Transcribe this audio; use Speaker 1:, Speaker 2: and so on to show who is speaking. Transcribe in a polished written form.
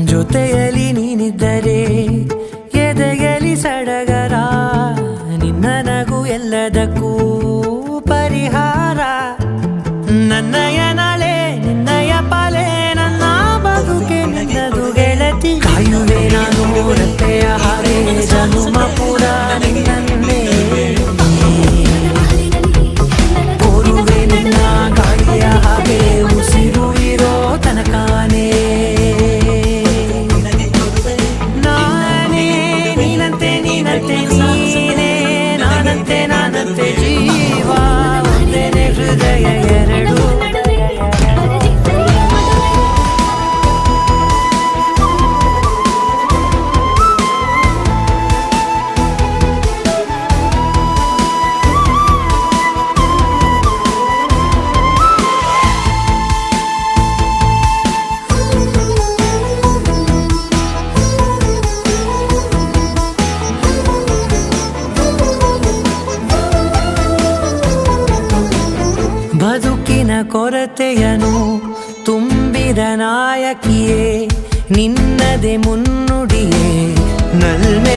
Speaker 1: ಜೊತೆಯಲ್ಲಿ ನೀನಿದ್ದರೆ ಎದೆಯಲಿ ಸಡಗರ, ನಿನ್ನ ನಗು ಎಲ್ಲದಕ್ಕೂ ಪರಿಹಾರ. ನನ್ನಯ ನಾಳೆ ನಿನ್ನಯ ಪಾಲೆ, ನನ್ನ ಬದುಕೆ ನಿನ್ನದು ಗೆಳತಿ. ಕಾಯುವೆ ನಾನು ರತ್ತೆಯ ಹಾಗೆ ಜನುಮ ಪೂರ ನಿನ್ನನ್ನೇ, ಕೋರುವೆ ನಿನ್ನ ಗಾಳಿಯ ಹಾಗೆ ಉಸಿರು ಇರೋ ತನಕಾನೇ. ನಾನೇ ನೀನಂತೆ ನೀನಂತೆ ನೀನೇ, ನಾನಂತೆ ನಾನಂತೆ ಜೀವ ಒಂದೇನೆ ಹೃದಯ ಎರಡು. ಬದುಕಿನ ಕೊರತೆಯನು ತುಂಬಿದ ನಾಯಕಿಯೇ, ನಿನ್ನದೆ ಮುನ್ನುಡಿಯೇ ನಲ್ಮೆ.